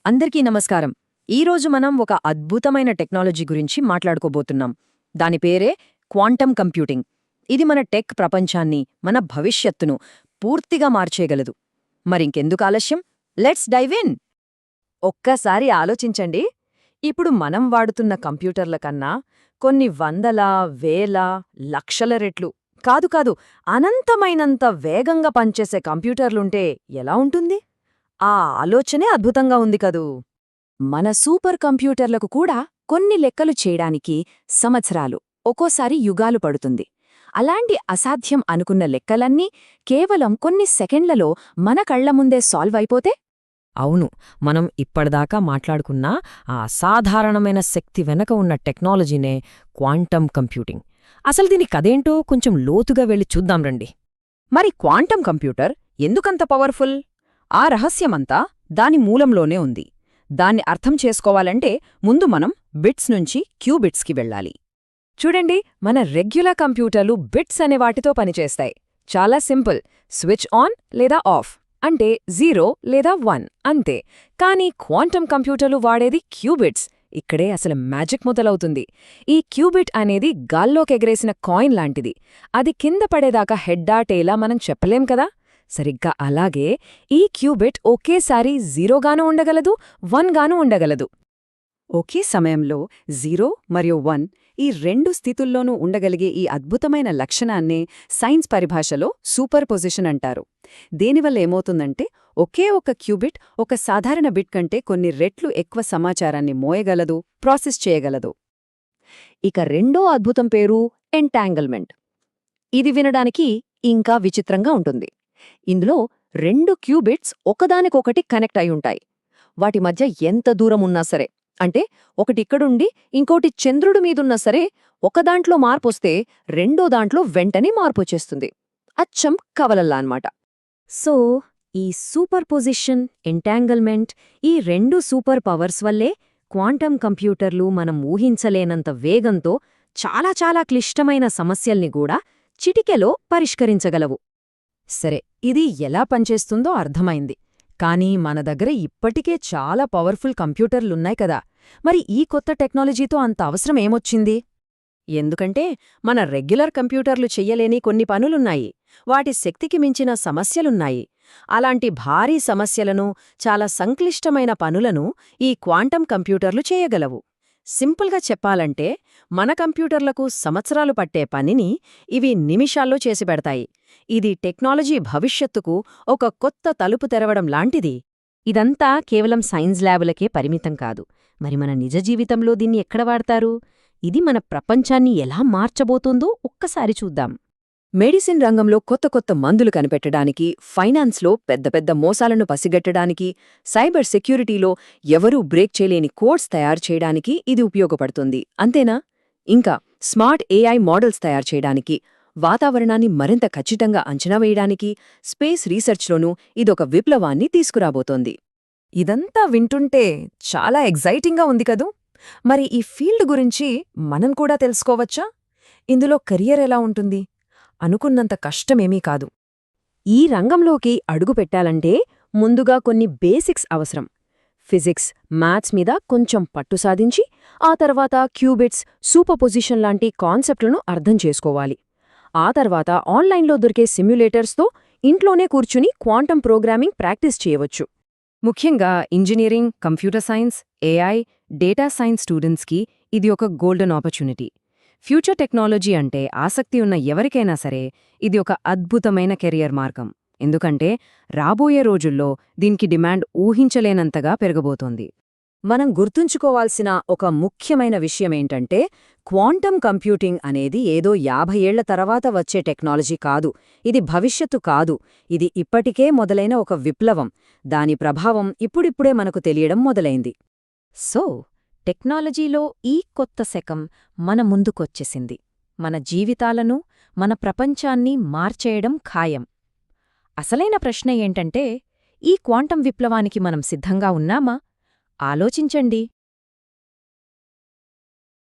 అందరికీ నమస్కారం. ఈరోజు మనం ఒక అద్భుతమైన టెక్నాలజీ గురించి మాట్లాడుకోబోతున్నాం. దాని పేరే క్వాంటమ్ కంప్యూటింగ్. ఇది మన టెక్ ప్రపంచాన్ని, మన భవిష్యత్తును పూర్తిగా మార్చేయగలదు. మరింకెందుకు ఆలస్యం, లెట్స్ డైవ్ ఇన్. ఒక్కసారి ఆలోచించండి. ఇప్పుడు మనం వాడుతున్న కంప్యూటర్ల కన్నా కొన్ని వందల, వేల, లక్షల రెట్లు కాదు అనంతమైనంత వేగంగా పనిచేసే కంప్యూటర్లుంటే ఎలా ఉంటుంది? ఆ ఆలోచనే అద్భుతంగా ఉంది కదూ. మన సూపర్ కంప్యూటర్లకు కూడా కొన్ని లెక్కలు చేయడానికి సంవత్సరాలు, ఒక్కోసారి యుగాలు పడుతుంది. అలాంటి అసాధ్యం అనుకున్న లెక్కలన్నీ కేవలం కొన్ని సెకండ్లలో మన కళ్ల ముందే సాల్వ్ అయిపోతే? అవును, మనం ఇప్పటిదాకా మాట్లాడుకున్న ఆ అసాధారణమైన శక్తి వెనక ఉన్న టెక్నాలజీనే క్వాంటమ్ కంప్యూటింగ్. అసలు దీని కదేంటో కొంచెం లోతుగా వెళ్ళి చూద్దాం రండి. మరి క్వాంటమ్ కంప్యూటర్ ఎందుకంత పవర్ఫుల్? ఆ రహస్యమంతా దాని మూలంలోనే ఉంది. దాన్ని అర్థం చేసుకోవాలంటే ముందు మనం బిట్స్ నుంచి క్యూబిట్స్కి వెళ్ళాలి. చూడండి, మన రెగ్యులర్ కంప్యూటర్లు బిట్స్ అనే వాటితో పనిచేస్తాయి. చాలా సింపుల్. స్విచ్ ఆన్ లేదా ఆఫ్ అంటే 0 లేదా 1 అంతే. కానీ క్వాంటమ్ కంప్యూటర్లు వాడేది క్యూబిట్స్. ఇక్కడే అసలు మ్యాజిక్ మొదలవుతుంది. ఈ క్యూబిట్ అనేది గాల్లోకెగరేసిన కాయిన్ లాంటిది. అది కింద పడేదాకా హెడ్డా టేలా మనం చెప్పలేం కదా. సరిగ్గా అలాగే ఈ క్యూబిట్ ఒకేసారి 0గానూ ఉండగలదు, 1గానూ ఉండగలదు. ఒకే సమయంలో 0 మరియు 1 ఈ రెండు స్థితుల్లోనూ ఉండగలిగే ఈ అద్భుతమైన లక్షణాన్నే సైన్స్ పరిభాషలో సూపర్ పొజిషన్ అంటారు. దీనివల్ల ఏమవుతుందంటే ఒకే ఒక క్యూబిట్ ఒక సాధారణ బిట్ కంటే కొన్ని రెట్లు ఎక్కువ సమాచారాన్ని మోయగలదు, ప్రాసెస్ చేయగలదు. ఇక రెండో అద్భుతం పేరు ఎంటాంగిల్మెంట్. ఇది వినడానికి ఇంకా విచిత్రంగా ఉంటుంది. ఇందులో రెండు క్యూబిట్స్ ఒకదానికొకటి కనెక్ట్ అయ్యుంటాయి. వాటి మధ్య ఎంత దూరమున్నా సరే, అంటే ఒకటిక్కడుండి ఇంకోటి చంద్రుడి మీదున్నా సరే, ఒకదాంట్లో మార్పొస్తే రెండో దాంట్లో వెంటనే మార్పొచ్చేస్తుంది. అచ్చం కవలల్లా అన్నమాట. సో ఈ సూపర్ పొజిషన్, ఎంటాంగిల్మెంట్, ఈ రెండు సూపర్ పవర్స్ వల్లే క్వాంటమ్ కంప్యూటర్లు మనం ఊహించలేనంత వేగంతో చాలా చాలా క్లిష్టమైన సమస్యల్ని కూడా చిటికెలో పరిష్కరించగలవు. సరే, ఇది ఎలా పనిచేస్తుందో అర్థమైంది. కానీ మన దగ్గర ఇప్పటికే చాలా పవర్ఫుల్ కంప్యూటర్లున్నాయి కదా. మరి ఈ కొత్త టెక్నాలజీతో అంత అవసరం ఏమొచ్చింది? ఎందుకంటే మన రెగ్యులర్ కంప్యూటర్లు చెయ్యలేని కొన్ని పనులున్నాయి. వాటి శక్తికి మించిన సమస్యలున్నాయి. అలాంటి భారీ సమస్యలను, చాలా సంక్లిష్టమైన పనులను ఈ క్వాంటమ్ కంప్యూటర్లు చేయగలవు. సింపుల్గా చెప్పాలంటే మన కంప్యూటర్లకు సంవత్సరాలు పట్టే పనిని ఇవి నిమిషాల్లో చేసిపెడతాయి. ఇది టెక్నాలజీ భవిష్యత్తుకు ఒక కొత్త తలుపు తెరవడం లాంటిది. ఇదంతా కేవలం సైన్స్ ల్యాబులకే పరిమితం కాదు. మరి మన నిజ జీవితంలో దీన్ని ఎక్కడ వాడతారు? ఇది మన ప్రపంచాన్ని ఎలా మార్చబోతోందో ఒక్కసారి చూద్దాం. మెడిసిన్ రంగంలో కొత్త కొత్త మందులు కనిపెట్టడానికి, ఫైనాన్స్లో పెద్ద పెద్ద మోసాలను పసిగట్టడానికి, సైబర్ సెక్యూరిటీలో ఎవరూ బ్రేక్ చేయలేని కోడ్స్ తయారు చేయడానికి ఇది ఉపయోగపడుతుంది. అంతేనా? ఇంకా స్మార్ట్ ఏఐ మోడల్స్ తయారు చేయడానికి, వాతావరణాన్ని మరింత ఖచ్చితంగా అంచనా వేయడానికి, స్పేస్ రీసెర్చ్లోనూ ఇదొక విప్లవాన్ని తీసుకురాబోతోంది. ఇదంతా వింటుంటే చాలా ఎగ్జైటింగ్గా ఉంది కదూ. మరి ఈ ఫీల్డ్ గురించి మనం కూడా తెలుసుకోవచ్చా? ఇందులో కెరియర్ ఎలా ఉంటుంది? అనుకున్నంత కష్టమేమీ కాదు. ఈ రంగంలోకి అడుగుపెట్టాలంటే ముందుగా కొన్ని బేసిక్స్ అవసరం. ఫిజిక్స్, మ్యాథ్స్ మీద కొంచెం పట్టు సాధించి, ఆ తర్వాత క్యూబిట్స్, సూపర్ పొజిషన్ లాంటి కాన్సెప్ట్లను అర్థం చేసుకోవాలి. ఆ తర్వాత ఆన్లైన్లో దొరికే సిమ్యులేటర్స్తో ఇంట్లోనే కూర్చుని క్వాంటమ్ ప్రోగ్రామింగ్ ప్రాక్టీస్ చేయవచ్చు. ముఖ్యంగా engineering, computer science, AI, data science స్టూడెంట్స్కి ఇది ఒక గోల్డెన్ ఆపర్చునిటీ. ఫ్యూచర్ టెక్నాలజీ అంటే ఆసక్తి ఉన్న ఎవరికైనా సరే ఇది ఒక అద్భుతమైన కెరియర్ మార్గం. ఎందుకంటే రాబోయే రోజుల్లో దీనికి డిమాండ్ ఊహించలేనంతగా పెరగబోతోంది. మనం గుర్తుంచుకోవాల్సిన ఒక ముఖ్యమైన విషయమేంటంటే క్వాంటమ్ కంప్యూటింగ్ అనేది ఏదో 50 ఏళ్ల తర్వాత వచ్చే టెక్నాలజీ కాదు. ఇది భవిష్యత్తు కాదు. ఇది ఇప్పటికే మొదలైన ఒక విప్లవం. దాని ప్రభావం ఇప్పుడిప్పుడే మనకు తెలియడం మొదలైంది. సో టెక్నాలజీలో ఈ కొత్త శకం మన ముందుకొచ్చేసింది. మన జీవితాలను, మన ప్రపంచాన్ని మార్చేయడం ఖాయం. అసలైన ప్రశ్న ఏంటంటే, ఈ క్వాంటం విప్లవానికి మనం సిద్ధంగా ఉన్నామా? ఆలోచించండి.